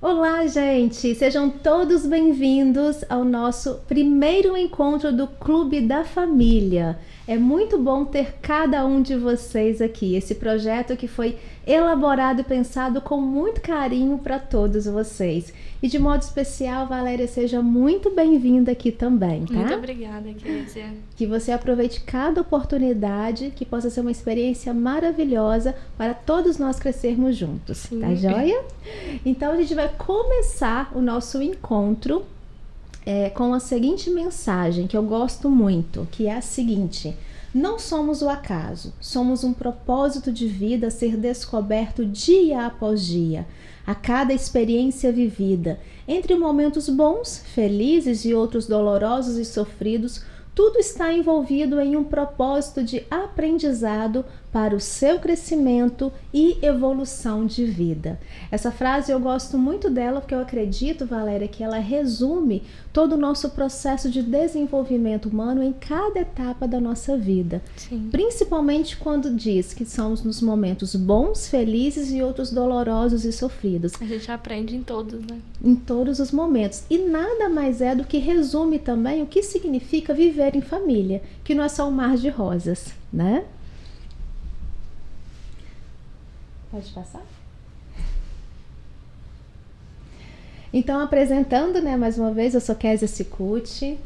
Olá, gente! Sejam todos bem-vindos ao nosso primeiro encontro do Clube da Família. É muito bom ter cada um de vocês aqui. Esse projeto que foi elaborado e pensado com muito carinho para todos vocês. E de modo especial, Valéria, seja muito bem-vinda aqui também, tá? Muito obrigada, Kézia. Que você aproveite cada oportunidade, que possa ser uma experiência maravilhosa para todos nós crescermos juntos, Sim. Tá joia? Então a gente vai começar o nosso encontro com a seguinte mensagem que eu gosto muito, que é a seguinte: não somos o acaso, somos um propósito de vida a ser descoberto dia após dia, a cada experiência vivida, entre momentos bons, felizes e outros dolorosos e sofridos. Tudo está envolvido em um propósito de aprendizado para o seu crescimento e evolução de vida. Essa frase eu gosto muito dela porque eu acredito, Valéria, que ela resume todo o nosso processo de desenvolvimento humano em cada etapa da nossa vida. Sim. Principalmente quando diz que somos nos momentos bons, felizes e outros dolorosos e sofridos. A gente aprende em todos, né? Em todos os momentos. E nada mais é do que resume também o que significa viver em família, que não é só um mar de rosas, né? Pode passar? Então, apresentando, né, mais uma vez, eu sou Kézia Cicutti.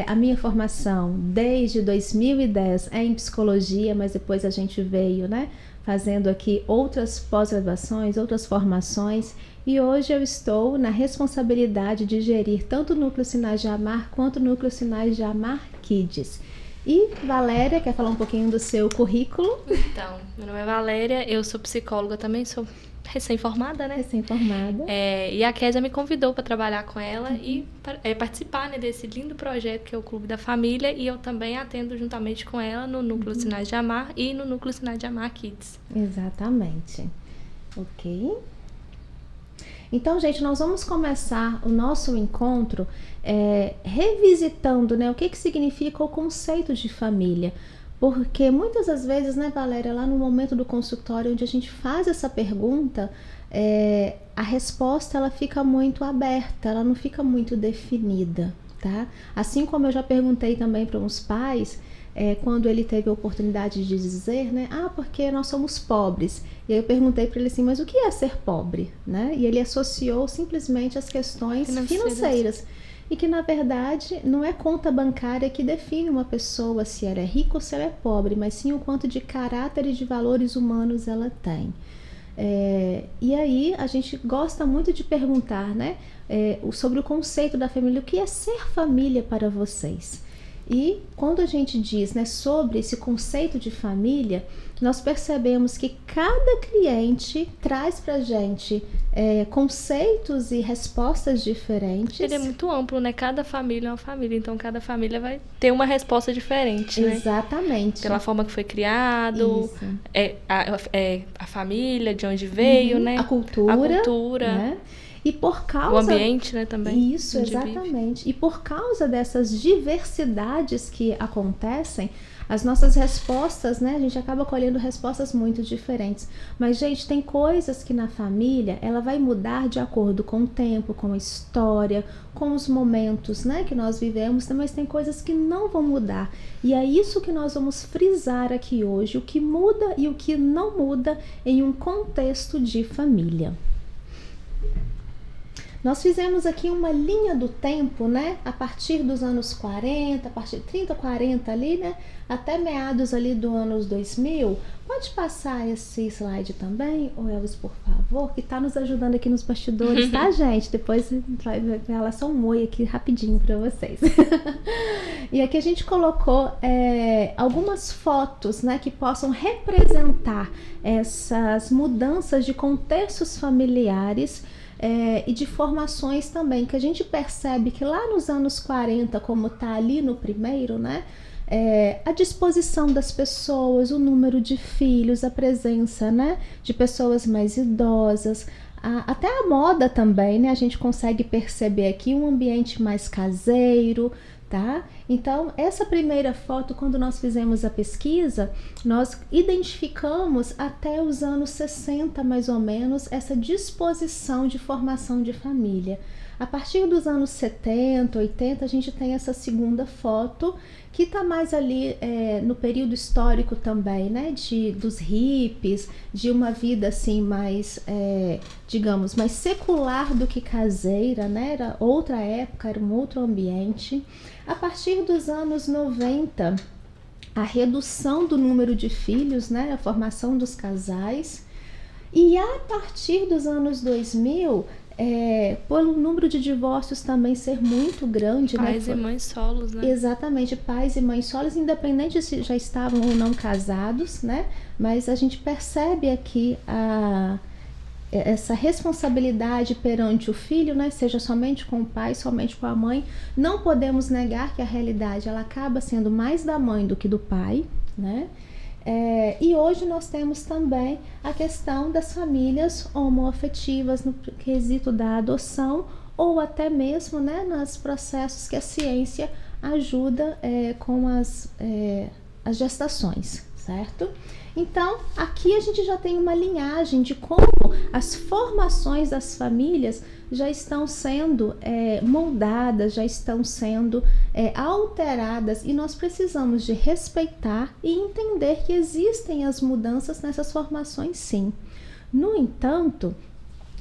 A minha formação desde 2010 é em psicologia, mas depois a gente veio, né, fazendo aqui outras pós-graduações, outras formações, e hoje eu estou na responsabilidade de gerir tanto o Núcleo Sinais de Amar quanto o Núcleo Sinais de Amar Kids. E Valéria, quer falar um pouquinho do seu currículo? Então, meu nome é Valéria, eu sou psicóloga também, sou recém-formada, né? Recém-formada. E a Kézia me convidou para trabalhar com ela e participar, né, desse lindo projeto que é o Clube da Família, e eu também atendo juntamente com ela no Núcleo Sinais de Amar e no Núcleo Sinais de Amar Kids. Exatamente. Ok. Então, gente, nós vamos começar o nosso encontro revisitando, né, o que significa o conceito de família. Porque muitas das vezes, né, Valéria, lá no momento do consultório onde a gente faz essa pergunta, a resposta ela fica muito aberta, ela não fica muito definida, tá? Assim como eu já perguntei também para uns pais, quando ele teve a oportunidade de dizer, né, porque nós somos pobres. E aí eu perguntei para ele assim, mas o que é ser pobre, né? E ele associou simplesmente as questões financeiras. E que, na verdade, não é conta bancária que define uma pessoa se ela é rica ou se ela é pobre, mas sim o quanto de caráter e de valores humanos ela tem. E aí a gente gosta muito de perguntar, né, sobre o conceito da família, o que é ser família para vocês? E quando a gente diz, né, sobre esse conceito de família, nós percebemos que cada cliente traz pra gente conceitos e respostas diferentes. Ele é muito amplo, né? Cada família é uma família, então cada família vai ter uma resposta diferente, né? Exatamente. Pela forma que foi criado, a família, de onde veio, né? A cultura. Né? E por causa... O ambiente, né, também. Isso, exatamente. E por causa dessas diversidades que acontecem, as nossas respostas, né, a gente acaba colhendo respostas muito diferentes. Mas, gente, tem coisas que na família, ela vai mudar de acordo com o tempo, com a história, com os momentos, né, que nós vivemos, mas tem coisas que não vão mudar. E é isso que nós vamos frisar aqui hoje, o que muda e o que não muda em um contexto de família. Nós fizemos aqui uma linha do tempo, né? A partir dos anos 40, a partir de 30, 40 ali, né? Até meados ali do anos 2000. Pode passar esse slide também, ô Elvis, por favor, que tá nos ajudando aqui nos bastidores, tá, gente? Depois vai ela só um oi aqui rapidinho para vocês. E aqui a gente colocou algumas fotos, né? Que possam representar essas mudanças de contextos familiares, e de formações também, que a gente percebe que lá nos anos 40, como tá ali no primeiro, né, a disposição das pessoas, o número de filhos, a presença, né, de pessoas mais idosas, até a moda também, né, a gente consegue perceber aqui um ambiente mais caseiro, tá? Então, essa primeira foto, quando nós fizemos a pesquisa, nós identificamos até os anos 60, mais ou menos, essa disposição de formação de família. A partir dos anos 70, 80, a gente tem essa segunda foto, que está mais ali no período histórico também, né, dos hippies, de uma vida assim mais, digamos, mais secular do que caseira, né, era outra época, era um outro ambiente. A partir dos anos 90, a redução do número de filhos, né, a formação dos casais, e a partir dos anos 2000, pelo número de divórcios também ser muito grande, pais, né? e mães solos, né? Exatamente, pais e mães solos, independente se já estavam ou não casados, né? Mas a gente percebe aqui essa responsabilidade perante o filho, né? Seja somente com o pai, somente com a mãe. Não podemos negar que a realidade ela acaba sendo mais da mãe do que do pai, né? E hoje nós temos também a questão das famílias homoafetivas no quesito da adoção, ou até mesmo, né, nos processos que a ciência ajuda com as gestações, certo? Então, aqui a gente já tem uma linhagem de como as formações das famílias já estão sendo moldadas, já estão sendo alteradas, e nós precisamos de respeitar e entender que existem as mudanças nessas formações, sim. No entanto,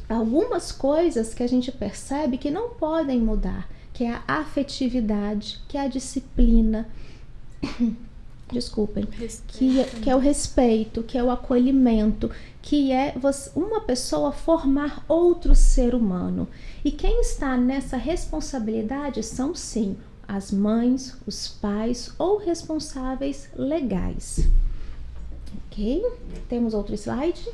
algumas coisas que a gente percebe que não podem mudar, que é a afetividade, que é a disciplina, desculpem, que é o respeito, que é o acolhimento, que é uma pessoa formar outro ser humano. E quem está nessa responsabilidade são, sim, as mães, os pais ou responsáveis legais. Ok? Temos outro slide?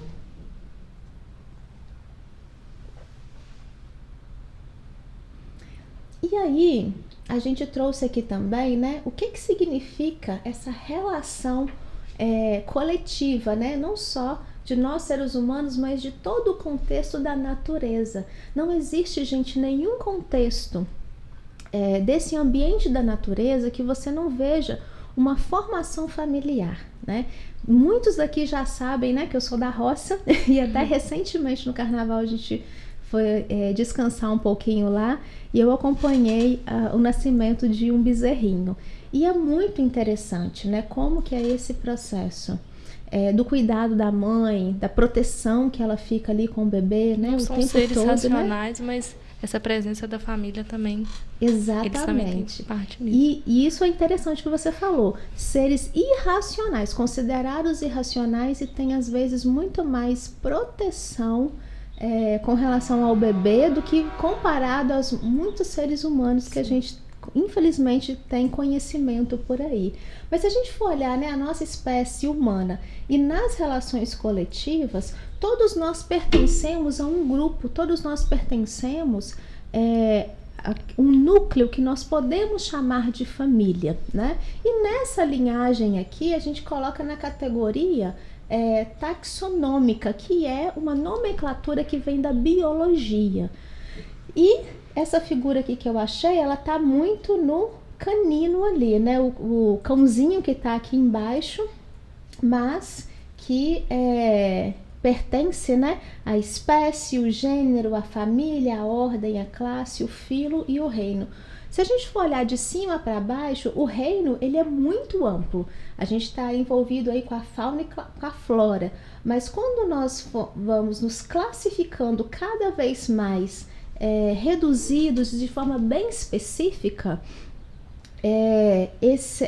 E aí, a gente trouxe aqui também, né, o que significa essa relação coletiva, né, não só de nós seres humanos, mas de todo o contexto da natureza. Não existe, gente, nenhum contexto desse ambiente da natureza que você não veja uma formação familiar, né? Muitos daqui já sabem, né, que eu sou da roça, e até recentemente no carnaval a gente foi descansar um pouquinho lá, e eu acompanhei o nascimento de um bezerrinho. E é muito interessante, né, como que é esse processo do cuidado da mãe, da proteção que ela fica ali com o bebê, né, não o são tempo seres todo, racionais, né? Mas essa presença da família também. Exatamente. Eles também têm parte nisso. E isso é interessante que você falou. Seres irracionais, considerados irracionais, e tem às vezes muito mais proteção com relação ao bebê do que comparado aos muitos seres humanos que a gente infelizmente tem conhecimento por aí. Mas se a gente for olhar, né, a nossa espécie humana e nas relações coletivas, todos nós pertencemos a um grupo, todos nós pertencemos a um núcleo que nós podemos chamar de família, né? E nessa linhagem aqui a gente coloca na categoria taxonômica, que é uma nomenclatura que vem da biologia. E essa figura aqui que eu achei, ela tá muito no canino ali, né? O cãozinho que tá aqui embaixo, mas que pertence, né, à espécie, o gênero, a família, a ordem, a classe, o filo e o reino. Se a gente for olhar de cima para baixo, o reino ele é muito amplo. A gente está envolvido aí com a fauna e com a flora. Mas quando nós vamos nos classificando cada vez mais reduzidos de forma bem específica,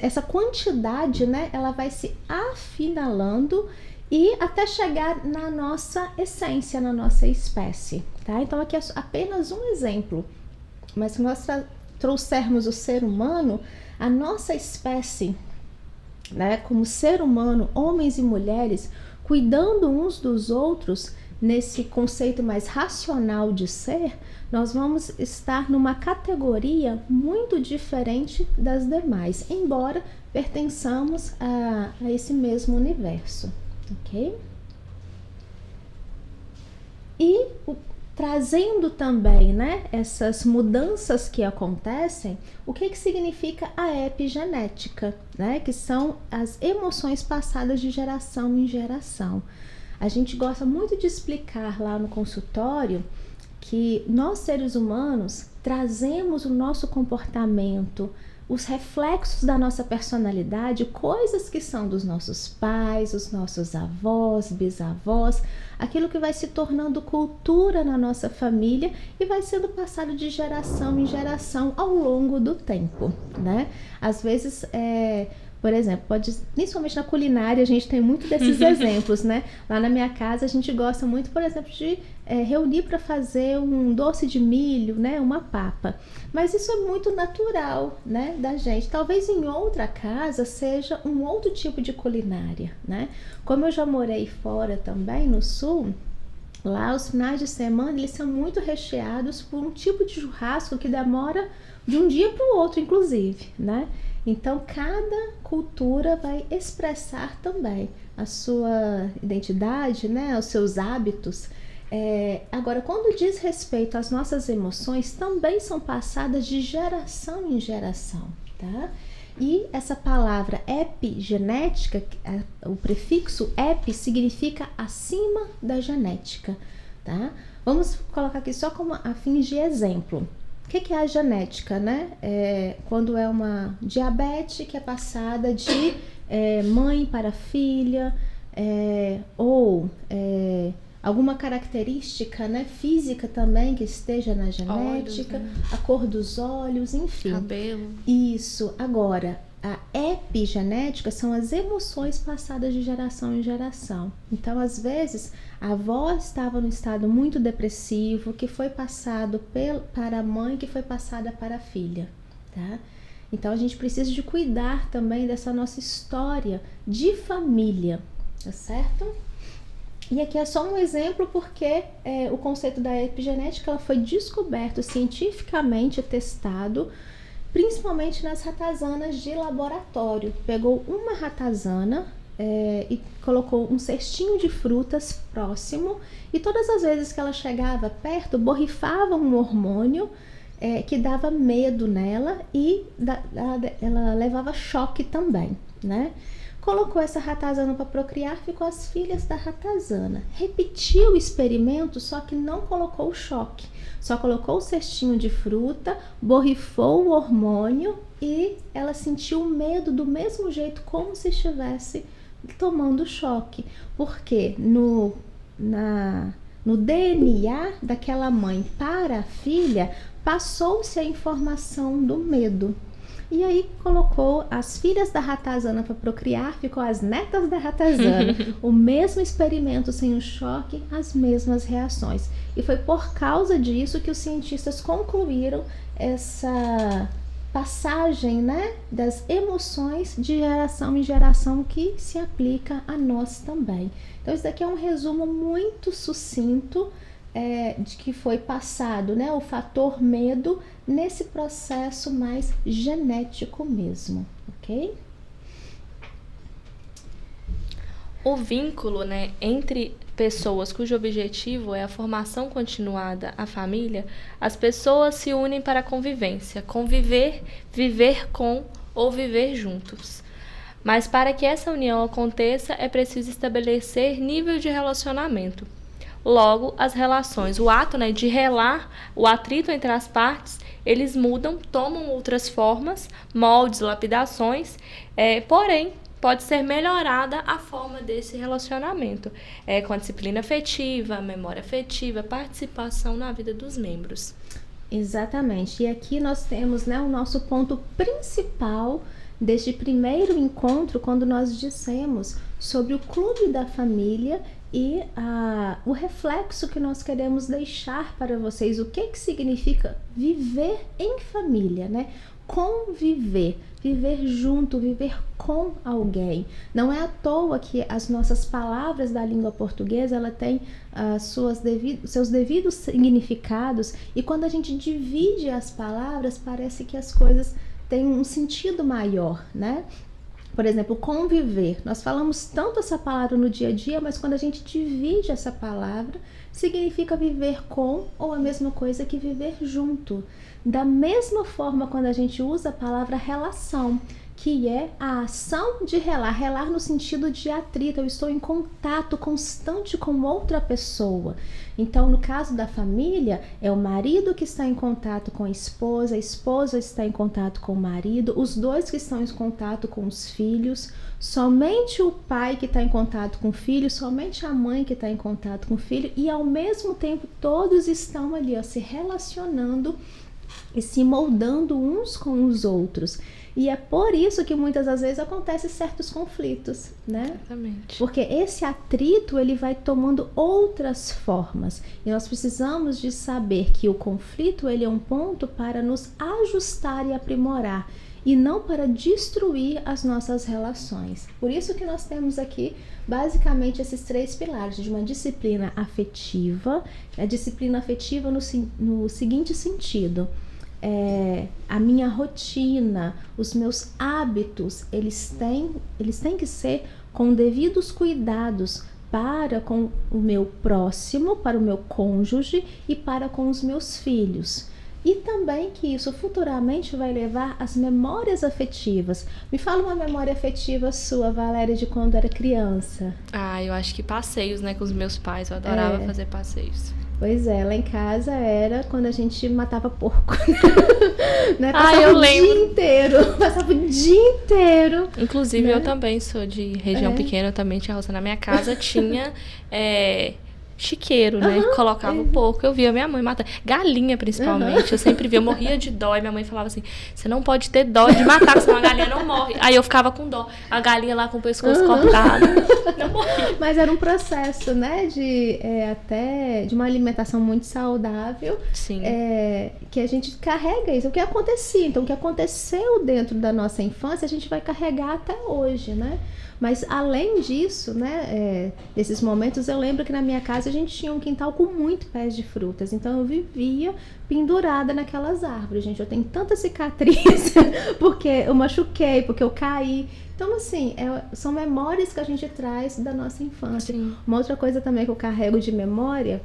essa quantidade, né, ela vai se afinalando e até chegar na nossa essência, na nossa espécie, tá? Então aqui é apenas um exemplo, mas se nós trouxermos o ser humano, a nossa espécie, né, como ser humano, homens e mulheres, cuidando uns dos outros, nesse conceito mais racional de ser, nós vamos estar numa categoria muito diferente das demais, embora pertençamos a esse mesmo universo, ok? E trazendo também, né, essas mudanças que acontecem, o que significa a epigenética, né, que são as emoções passadas de geração em geração. A gente gosta muito de explicar lá no consultório que nós, seres humanos, trazemos o nosso comportamento, os reflexos da nossa personalidade, coisas que são dos nossos pais, os nossos avós, bisavós, aquilo que vai se tornando cultura na nossa família e vai sendo passado de geração em geração ao longo do tempo, né? Às vezes, por exemplo, principalmente na culinária, a gente tem muito desses exemplos, né? Lá na minha casa, a gente gosta muito, por exemplo, de reunir para fazer um doce de milho, né? Uma papa. Mas isso é muito natural, né? Da gente. Talvez em outra casa seja um outro tipo de culinária, né? Como eu já morei fora também, no sul, lá os finais de semana, eles são muito recheados por um tipo de churrasco que demora de um dia para o outro, inclusive, né? Então, cada cultura vai expressar também a sua identidade, né? Os seus hábitos. Agora, quando diz respeito às nossas emoções, também são passadas de geração em geração, tá? E essa palavra epigenética, o prefixo epi significa acima da genética, tá? Vamos colocar aqui só como a fim de exemplo. O que é a genética, né? Quando é uma diabetes que é passada de mãe para filha, ou alguma característica, né, física também que esteja na genética, olhos, né? A cor dos olhos, enfim. Cabelo. Isso. Agora, a epigenética são as emoções passadas de geração em geração. Então, às vezes, a avó estava num estado muito depressivo, que foi passado para a mãe, que foi passada para a filha, tá? Então, a gente precisa de cuidar também dessa nossa história de família, tá certo? E aqui é só um exemplo porque o conceito da epigenética ela foi descoberto cientificamente, testado, principalmente nas ratazanas de laboratório. Pegou uma ratazana e colocou um cestinho de frutas próximo e todas as vezes que ela chegava perto, borrifava um hormônio que dava medo nela e ela levava choque também, né? Colocou essa ratazana para procriar, ficou as filhas da ratazana. Repetiu o experimento, só que não colocou o choque. Só colocou o cestinho de fruta, borrifou o hormônio e ela sentiu medo do mesmo jeito, como se estivesse tomando choque. Porque no DNA daquela mãe para a filha, passou-se a informação do medo. E aí colocou as filhas da ratazana para procriar, ficou as netas da ratazana. O mesmo experimento sem o choque, as mesmas reações. E foi por causa disso que os cientistas concluíram essa passagem, né, das emoções de geração em geração que se aplica a nós também. Então isso daqui é um resumo muito sucinto de que foi passado, né, o fator medo nesse processo mais genético mesmo, ok? O vínculo, né, entre pessoas cujo objetivo é a formação continuada à família, as pessoas se unem para a convivência, conviver, viver com ou viver juntos. Mas para que essa união aconteça, é preciso estabelecer nível de relacionamento. Logo, as relações, o ato, né, de relar, o atrito entre as partes, eles mudam, tomam outras formas, moldes, lapidações, porém, pode ser melhorada a forma desse relacionamento, com a disciplina afetiva, a memória afetiva, participação na vida dos membros. Exatamente. E aqui nós temos, né, o nosso ponto principal deste primeiro encontro, quando nós dissemos sobre o clube da família e o reflexo que nós queremos deixar para vocês. O que significa viver em família, né? Conviver, viver junto, viver com alguém. Não é à toa que as nossas palavras da língua portuguesa, ela tem seus devidos significados, e quando a gente divide as palavras, parece que as coisas têm um sentido maior, né? Por exemplo, conviver. Nós falamos tanto essa palavra no dia a dia, mas quando a gente divide essa palavra, significa viver com ou a mesma coisa que viver junto. Da mesma forma, quando a gente usa a palavra relação, que é a ação de relar, relar no sentido de atrito, eu estou em contato constante com outra pessoa. Então, no caso da família, é o marido que está em contato com a esposa está em contato com o marido, os dois que estão em contato com os filhos, somente o pai que está em contato com o filho, somente a mãe que está em contato com o filho, e ao mesmo tempo todos estão ali, ó, se relacionando e se moldando uns com os outros. E é por isso que muitas das vezes acontecem certos conflitos, né? Exatamente. Porque esse atrito, ele vai tomando outras formas. E nós precisamos de saber que o conflito, ele é um ponto para nos ajustar e aprimorar, e não para destruir as nossas relações. Por isso que nós temos aqui, basicamente, esses 3 pilares de uma disciplina afetiva. A disciplina afetiva no seguinte sentido: a minha rotina, os meus hábitos, eles têm que ser com devidos cuidados para com o meu próximo, para o meu cônjuge e para com os meus filhos. E também que isso futuramente vai levar às memórias afetivas. Me fala uma memória afetiva sua, Valéria, de quando era criança. Eu acho que passeios, né, com os meus pais. Eu adorava fazer passeios. Pois é, lá em casa era quando a gente matava porco. Né? Eu lembro. Passava o dia inteiro. Inclusive, né? eu também sou de região pequena, eu também tinha roça. Na minha casa tinha chiqueiro, né? Colocava um pouco. Eu via minha mãe matando. Galinha, principalmente. Eu sempre via, eu morria de dó. E minha mãe falava assim: você não pode ter dó de matar, senão a galinha não morre. Aí eu ficava com dó. A galinha lá com o pescoço cortado. Não morria. Mas era um processo, né? Até de uma alimentação muito saudável. Sim. Que a gente carrega isso. O que acontecia? Então, o que aconteceu dentro da nossa infância, a gente vai carregar até hoje, né? Mas além disso, né, desses momentos, eu lembro que na minha casa a gente tinha um quintal com muito pés de frutas. Então eu vivia pendurada naquelas árvores. Gente, eu tenho tanta cicatriz porque eu machuquei, porque eu caí. Então, assim, são memórias que a gente traz da nossa infância. Sim. Uma outra coisa também que eu carrego de memória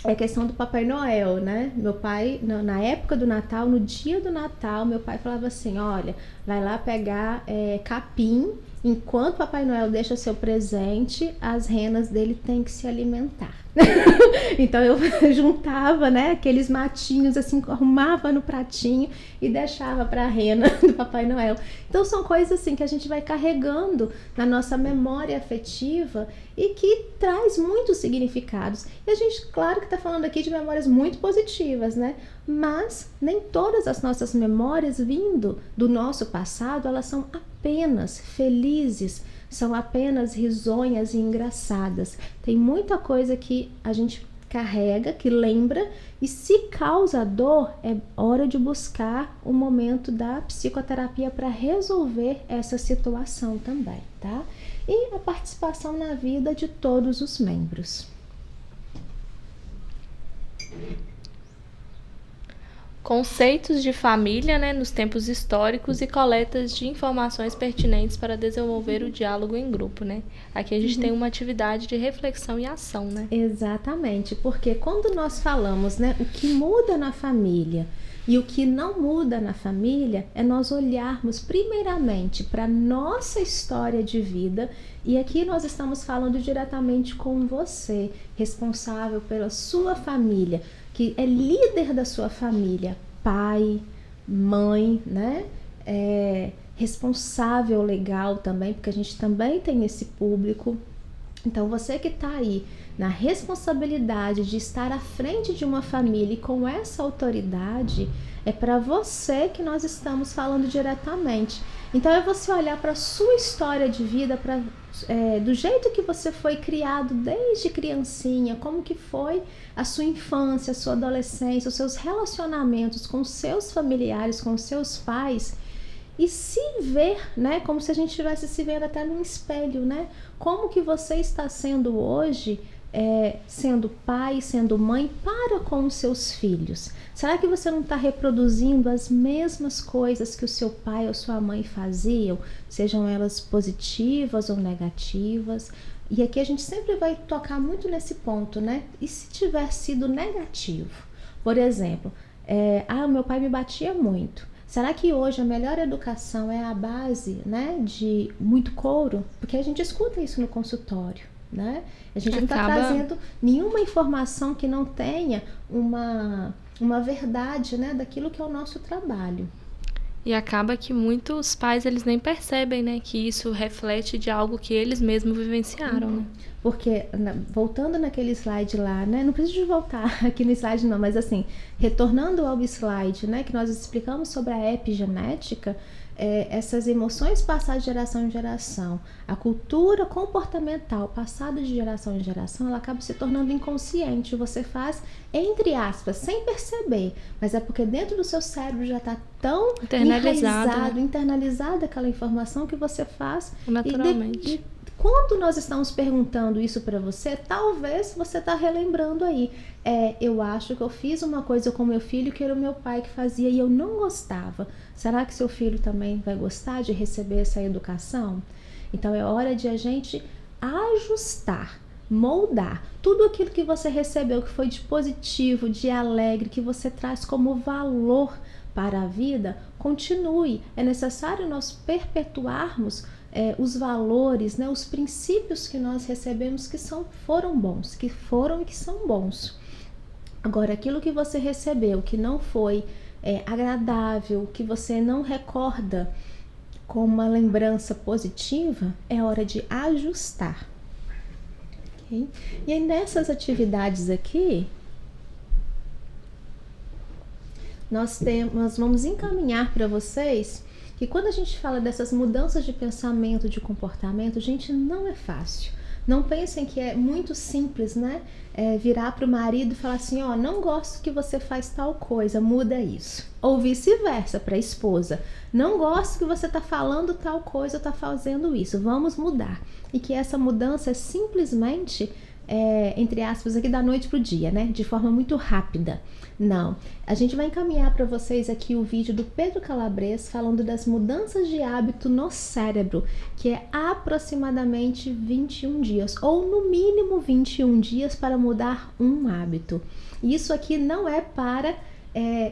é a questão do Papai Noel, né? Meu pai, na época do Natal, no dia do Natal, meu pai falava assim: olha, vai lá pegar capim. Enquanto Papai Noel deixa seu presente, as renas dele têm que se alimentar. Então eu juntava, né, aqueles matinhos assim, arrumava no pratinho e deixava para a rena do Papai Noel. Então são coisas assim que a gente vai carregando na nossa memória afetiva e que traz muitos significados. E a gente, claro que está falando aqui de memórias muito positivas, né? Mas nem todas as nossas memórias vindo do nosso passado, elas são apenas felizes, são apenas risonhas e engraçadas. Tem muita coisa que a gente carrega, que lembra, e se causa dor, é hora de buscar o momento da psicoterapia para resolver essa situação também, tá? E a participação na vida de todos os membros. Conceitos de família, né, nos tempos históricos e coletas de informações pertinentes para desenvolver o diálogo em grupo, né? Aqui a gente tem uma atividade de reflexão e ação, né? Exatamente, porque quando nós falamos, né, o que muda na família e o que não muda na família, é nós olharmos primeiramente para nossa história de vida. E aqui nós estamos falando diretamente com você, responsável pela sua família, que é líder da sua família, pai, mãe, né? Responsável legal também, porque a gente também tem esse público. Então você que está aí na responsabilidade de estar à frente de uma família e com essa autoridade, é para você que nós estamos falando diretamente. Então é você olhar para a sua história de vida, do jeito que você foi criado desde criancinha, como que foi a sua infância, a sua adolescência, os seus relacionamentos com os seus familiares, com os seus pais, e se ver, né, como se a gente estivesse se vendo até num espelho, né? Como que você está sendo hoje sendo pai, sendo mãe, para com os seus filhos? Será que você não está reproduzindo as mesmas coisas que o seu pai ou sua mãe faziam, sejam elas positivas ou negativas? E aqui a gente sempre vai tocar muito nesse ponto, né? E se tiver sido negativo? Por exemplo, meu pai me batia muito. Será que hoje a melhor educação é a base, né, de muito couro? Porque a gente escuta isso no consultório, né? A gente não está trazendo nenhuma informação que não tenha uma verdade, né, daquilo que é o nosso trabalho. E acaba que muitos pais, eles nem percebem, né, que isso reflete de algo que eles mesmos vivenciaram, né? Porque, voltando naquele slide lá, né, não preciso de voltar aqui no slide não, mas assim, retornando ao slide, né, que nós explicamos sobre a epigenética, essas emoções passadas de geração em geração, a cultura comportamental passada de geração em geração, ela acaba se tornando inconsciente. Você faz, entre aspas, sem perceber, mas é porque dentro do seu cérebro já está tão internalizada aquela informação que você faz naturalmente. E quando nós estamos perguntando isso para você, talvez você está relembrando aí. Eu acho que eu fiz uma coisa com meu filho que era o meu pai que fazia e eu não gostava. Será que seu filho também vai gostar de receber essa educação? Então é hora de a gente ajustar, moldar tudo aquilo que você recebeu, que foi de positivo, de alegre, que você traz como valor para a vida. Continue. É necessário nós perpetuarmos os valores, né, os princípios que nós recebemos que foram bons, que foram e que são bons. Agora, aquilo que você recebeu que não foi agradável, que você não recorda com uma lembrança positiva, é hora de ajustar. Okay? E aí nessas atividades aqui, nós vamos encaminhar para vocês que quando a gente fala dessas mudanças de pensamento, de comportamento, gente, não é fácil. Não pensem que é muito simples, né? Virar para o marido e falar assim, não gosto que você faz tal coisa, muda isso. Ou vice-versa, para a esposa. Não gosto que você está falando tal coisa, está fazendo isso, vamos mudar. E que essa mudança é simplesmente, entre aspas, aqui da noite para o dia, né? De forma muito rápida. Não, a gente vai encaminhar para vocês aqui o vídeo do Pedro Calabres falando das mudanças de hábito no cérebro, que é aproximadamente 21 dias, ou no mínimo 21 dias para mudar um hábito. Isso aqui não é para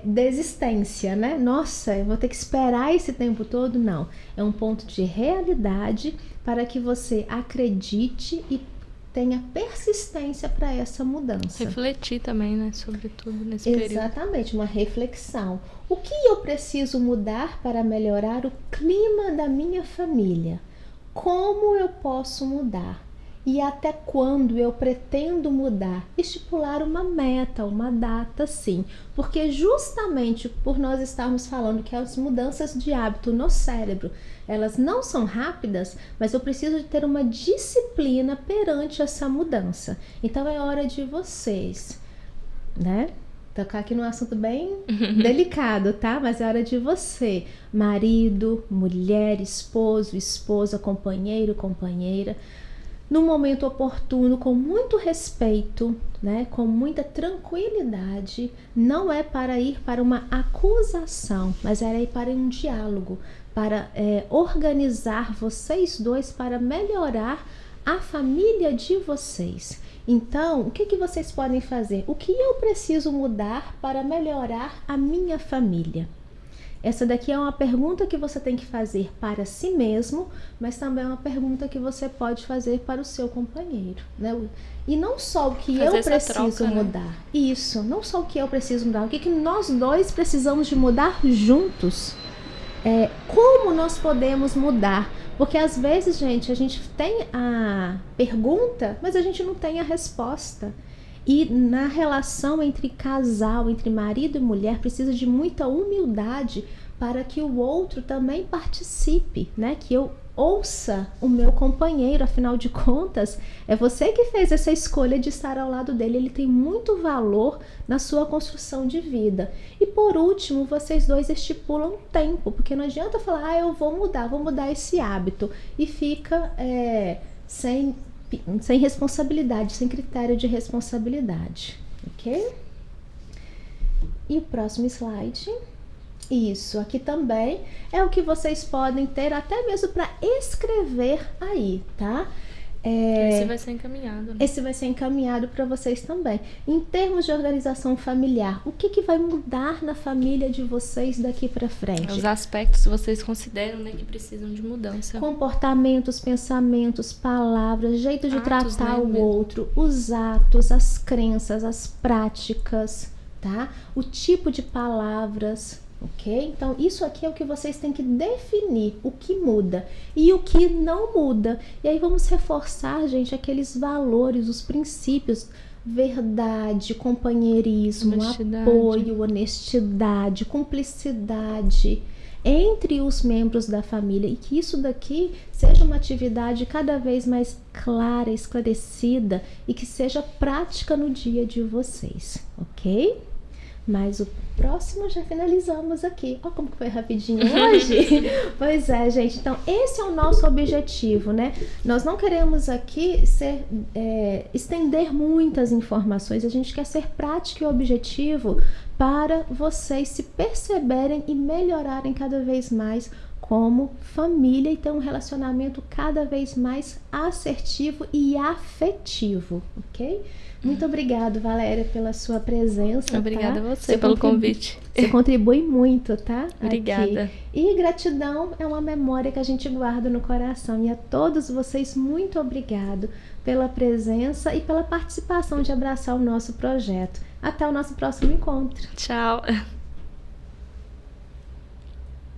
desistência, né? Nossa, eu vou ter que esperar esse tempo todo? Não, é um ponto de realidade para que você acredite e tenha persistência para essa mudança. Refletir também, né, sobre tudo nesse período. Exatamente, uma reflexão. O que eu preciso mudar para melhorar o clima da minha família? Como eu posso mudar? E até quando eu pretendo mudar? Estipular uma meta, uma data, sim. Porque justamente por nós estarmos falando que as mudanças de hábito no cérebro, elas não são rápidas, mas eu preciso de ter uma disciplina perante essa mudança. Então é hora de vocês, né? Tocar aqui num assunto bem delicado, tá? Mas é hora de você, marido, mulher, esposo, esposa, companheiro, companheira, no momento oportuno, com muito respeito, né, com muita tranquilidade. Não é para ir para uma acusação, mas é ir para um diálogo, para organizar vocês dois para melhorar a família de vocês. Então, o que vocês podem fazer? O que eu preciso mudar para melhorar a minha família? Essa daqui é uma pergunta que você tem que fazer para si mesmo, mas também é uma pergunta que você pode fazer para o seu companheiro, né? E não só o que eu preciso mudar. Né? Isso, não só o que eu preciso mudar, o que nós dois precisamos de mudar juntos. Como nós podemos mudar? Porque às vezes, gente, a gente tem a pergunta, mas a gente não tem a resposta. E na relação entre casal, entre marido e mulher, precisa de muita humildade para que o outro também participe, né? Que eu ouça o meu companheiro, afinal de contas, é você que fez essa escolha de estar ao lado dele, ele tem muito valor na sua construção de vida. E por último, vocês dois estipulam tempo, porque não adianta falar, eu vou mudar esse hábito, e fica sem sem responsabilidade, sem critério de responsabilidade, ok? E o próximo slide. Isso, aqui também é o que vocês podem ter até mesmo para escrever aí, tá? Esse vai ser encaminhado, né? Esse vai ser encaminhado para vocês também. Em termos de organização familiar, o que vai mudar na família de vocês daqui para frente? Os aspectos que vocês consideram, né, que precisam de mudança. Comportamentos, pensamentos, palavras, jeito de Atos, tratar né, o mesmo. outro, os atos, as crenças, as práticas, tá? O tipo de palavras, ok? Então, isso aqui é o que vocês têm que definir, o que muda e o que não muda. E aí vamos reforçar, gente, aqueles valores, os princípios: verdade, companheirismo, Honestidade. apoio, honestidade, cumplicidade entre os membros da família, e que isso daqui seja uma atividade cada vez mais clara, esclarecida e que seja prática no dia de vocês, ok? Mas o próximo já finalizamos aqui. Olha como que foi rapidinho hoje. Pois é, gente. Então, esse é o nosso objetivo, né? Nós não queremos aqui estender muitas informações. A gente quer ser prático e objetivo para vocês se perceberem e melhorarem cada vez mais como família e ter um relacionamento cada vez mais assertivo e afetivo, ok? Muito obrigado, Valéria, pela sua presença. Obrigada tá? a você pelo convite. Você contribui muito, tá? Obrigada. Aqui. E gratidão é uma memória que a gente guarda no coração. E a todos vocês, muito obrigado pela presença e pela participação de abraçar o nosso projeto. Até o nosso próximo encontro. Tchau.